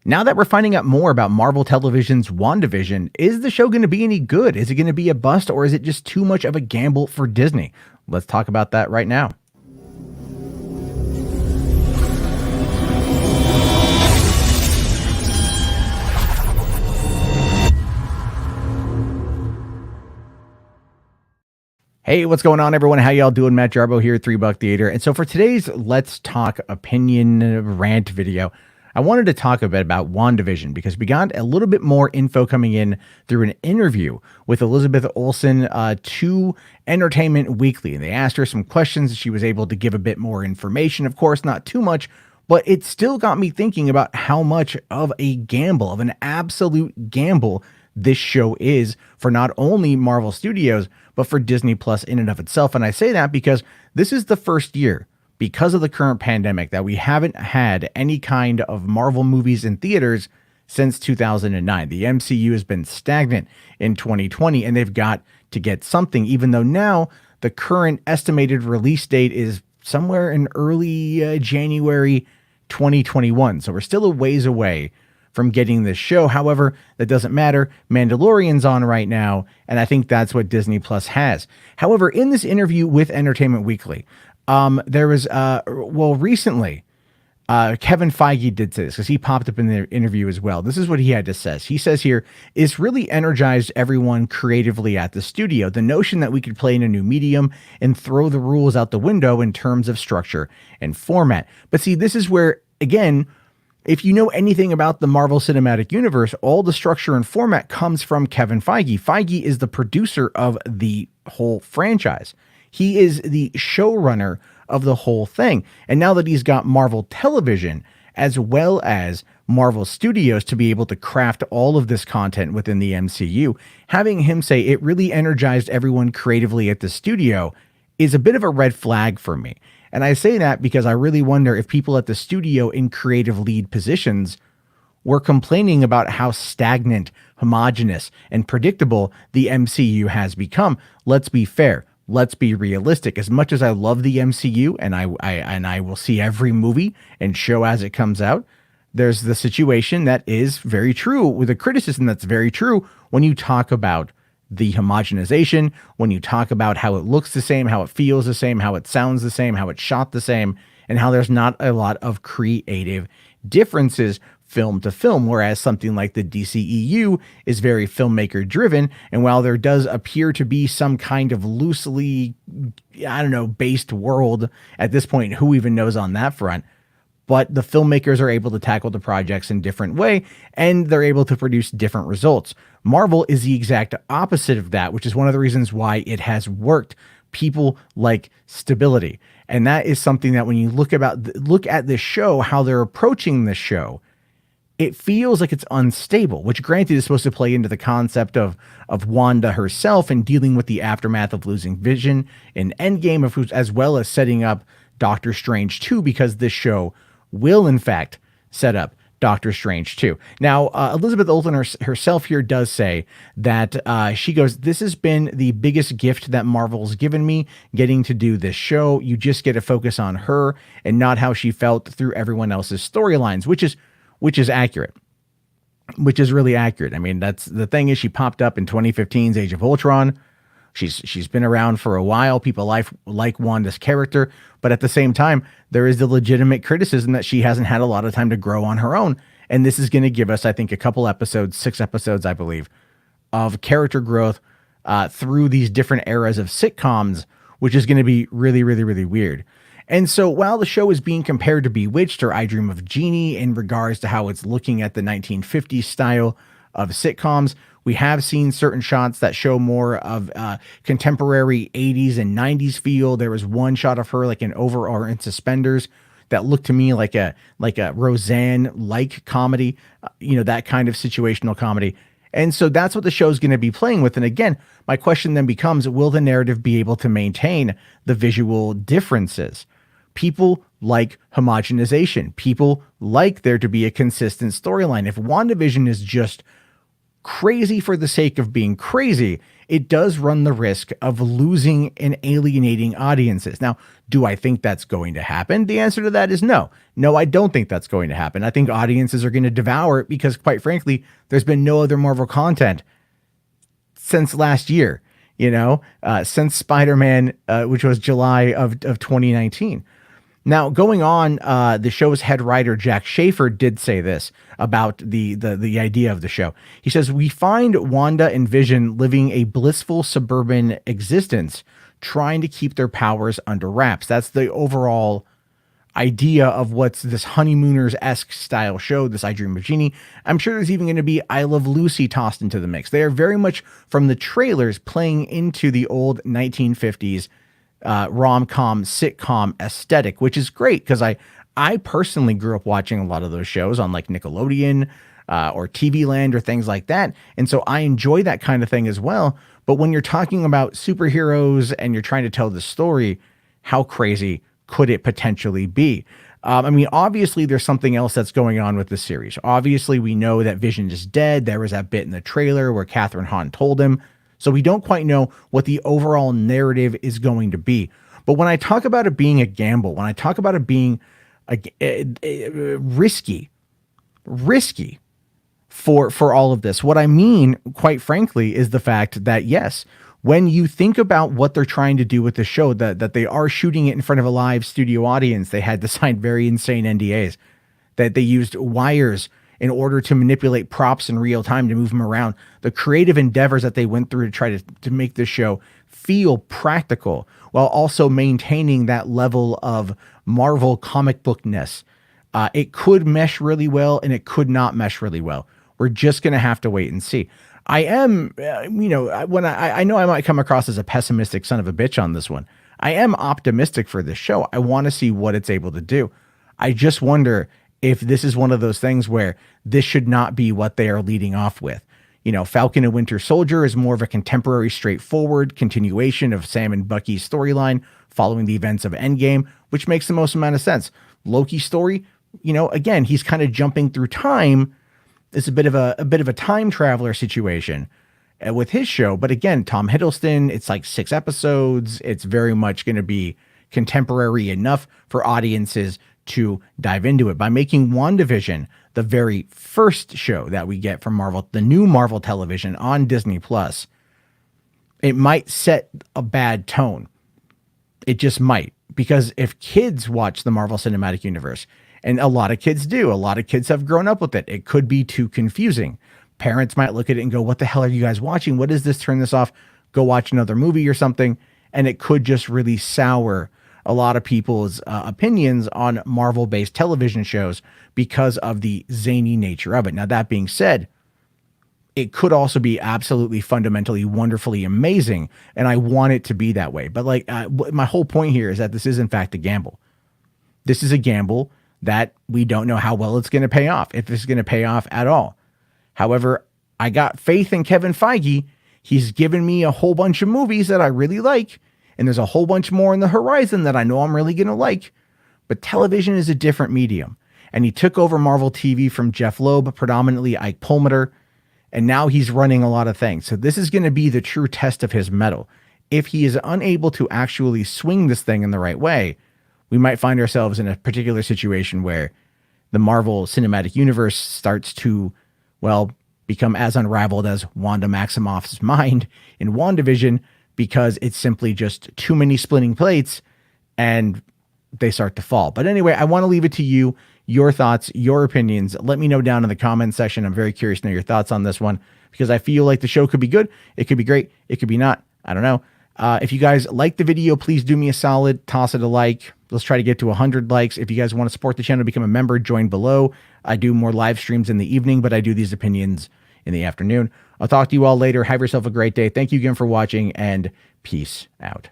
Now that we're finding out more about Marvel Television's WandaVision, is the show going to be any good? Is it going to be a bust, or is it just too much of a gamble for Disney? Let's talk about that right now. Hey, what's going on, everyone? How y'all doing? Matt Jarbo here at $3 Theater. And so for today's Let's Talk opinion rant video, I wanted to talk a bit about WandaVision because we got a little bit more info coming in through an interview with Elizabeth Olsen to Entertainment Weekly. And they asked her some questions. She was able to give a bit more information. Of course, not too much, but it still got me thinking about how much of a gamble, of an absolute gamble, this show is for not only Marvel Studios, but for Disney Plus in and of itself. And I say that because this is the first year, because of the current pandemic, that we haven't had any kind of Marvel movies in theaters since 2009. The MCU has been stagnant in 2020, and they've got to get something, even though now the current estimated release date is somewhere in early January 2021. So we're still a ways away from getting this show. However, that doesn't matter. Mandalorian's on right now, and I think that's what Disney Plus has. However, in this interview with Entertainment Weekly, there was, recently, Kevin Feige did this because he popped up in the interview as well. This is what he had to say. He says here, "It's really energized everyone creatively at the studio. The notion that we could play in a new medium and throw the rules out the window in terms of structure and format." But see, this is where, again, if you know anything about the Marvel Cinematic Universe, all the structure and format comes from Kevin Feige. Feige is the producer of the whole franchise. He is the showrunner of the whole thing. And now that he's got Marvel Television as well as Marvel Studios to be able to craft all of this content within the MCU, having him say it really energized everyone creatively at the studio is a bit of a red flag for me. And I say that because I really wonder if people at the studio in creative lead positions were complaining about how stagnant, homogenous, and predictable the MCU has become. Let's be fair. Let's be realistic. As much as I love the MCU and I will see every movie and show as it comes out, there's the situation that is very true, with a criticism that's very true when you talk about the homogenization, when you talk about how it looks the same, how it feels the same, how it sounds the same, how it's shot the same, and how there's not a lot of creative differences film to film, whereas something like the DCEU is very filmmaker driven. And while there does appear to be some kind of loosely, based world at this point, who even knows on that front, but the filmmakers are able to tackle the projects in different way, and they're able to produce different results. Marvel is the exact opposite of that, which is one of the reasons why it has worked. People like stability. And that is something that when you look at this show, how they're approaching this show, it feels like it's unstable, which granted is supposed to play into the concept of Wanda herself and dealing with the aftermath of losing Vision in Endgame, as well as setting up Doctor Strange 2, because this show will in fact set up Doctor Strange 2. Now, Elizabeth Olsen herself here does say that she goes, "This has been the biggest gift that Marvel's given me, getting to do this show. You just get to focus on her and not how she felt through everyone else's storylines," which is accurate, which is really accurate. I mean, that's the thing is she popped up in 2015's Age of Ultron. She's been around for a while. People like Wanda's character, but at the same time, there is the legitimate criticism that she hasn't had a lot of time to grow on her own. And this is going to give us, I think, a couple episodes, 6 episodes, I believe, of character growth through these different eras of sitcoms, which is going to be really, really, really weird. And so while the show is being compared to Bewitched or I Dream of Jeannie in regards to how it's looking at the 1950s style of sitcoms, we have seen certain shots that show more of contemporary 80s and 90s feel. There was one shot of her like in overall in suspenders that looked to me like a Roseanne-like comedy, that kind of situational comedy. And so that's what the show's going to be playing with. And again, my question then becomes, will the narrative be able to maintain the visual differences? People like homogenization. People like there to be a consistent storyline. If WandaVision is just crazy for the sake of being crazy, it does run the risk of losing and alienating audiences. Now, do I think that's going to happen? The answer to that is no. No, I don't think that's going to happen. I think audiences are going to devour it because, quite frankly, there's been no other Marvel content since last year, since Spider-Man, which was July of 2019. Now, going on, the show's head writer, Jack Schaefer, did say this about the idea of the show. He says, "We find Wanda and Vision living a blissful suburban existence, trying to keep their powers under wraps." That's the overall idea of what's this honeymooners-esque style show, this I Dream of Jeannie. I'm sure there's even going to be I Love Lucy tossed into the mix. They are very much, from the trailers, playing into the old 1950s rom-com sitcom aesthetic, which is great because I personally grew up watching a lot of those shows on like Nickelodeon or TV Land or things like that. And so I enjoy that kind of thing as well. But when you're talking about superheroes and you're trying to tell the story, how crazy could it potentially be? I mean, obviously there's something else that's going on with the series. Obviously we know that Vision is dead. There was that bit in the trailer where Catherine Hahn told him. So we don't quite know what the overall narrative is going to be. But when I talk about it being a gamble, when I talk about it being risky for all of this, what I mean, quite frankly, is the fact that, yes, when you think about what they're trying to do with the show, that they are shooting it in front of a live studio audience, they had to sign very insane NDAs, that they used wires in order to manipulate props in real time to move them around. The creative endeavors that they went through to try to make this show feel practical while also maintaining that level of Marvel comic bookness. It could mesh really well and it could not mesh really well. We're just going to have to wait and see. I am, I know I might come across as a pessimistic son of a bitch on this one. I am optimistic for this show. I want to see what it's able to do. I just wonder if this is one of those things where this should not be what they are leading off with. Falcon and Winter Soldier is more of a contemporary, straightforward continuation of Sam and Bucky's storyline following the events of Endgame, which makes the most amount of sense. Loki's story, again, he's kind of jumping through time. It's a bit of a time traveler situation with his show. But again, Tom Hiddleston, it's like 6 episodes. It's very much going to be contemporary enough for audiences to dive into it. By making WandaVision the very first show that we get from Marvel, the new Marvel television on Disney Plus, it might set a bad tone. It just might, because if kids watch the Marvel Cinematic Universe, and a lot of kids do, a lot of kids have grown up with it, it could be too confusing. Parents might look at it and go, "What the hell are you guys watching? What is this? Turn this off. Go watch another movie or something." And it could just really sour a lot of people's opinions on Marvel-based television shows because of the zany nature of it. Now, that being said, it could also be absolutely fundamentally, wonderfully amazing, and I want it to be that way. But my whole point here is that this is, in fact, a gamble. This is a gamble that we don't know how well it's going to pay off, if it's going to pay off at all. However, I got faith in Kevin Feige. He's given me a whole bunch of movies that I really like, and there's a whole bunch more in the horizon that I know I'm really going to like. But television is a different medium, and he took over Marvel TV from Jeff Loeb, predominantly Ike Perlmutter, and now he's running a lot of things. So this is going to be the true test of his mettle. If he is unable to actually swing this thing in the right way, we might find ourselves in a particular situation where the Marvel Cinematic Universe starts to, become as unraveled as Wanda Maximoff's mind in WandaVision, because it's simply just too many splitting plates and they start to fall. But anyway, I want to leave it to you, your thoughts, your opinions. Let me know down in the comment section. I'm very curious to know your thoughts on this one, because I feel like the show could be good. It could be great. It could be not. I don't know. If you guys like the video, please do me a solid, toss it a like. Let's try to get to 100 likes. If you guys want to support the channel, become a member, join below. I do more live streams in the evening, but I do these opinions in the afternoon. I'll talk to you all later. Have yourself a great day. Thank you again for watching, and peace out.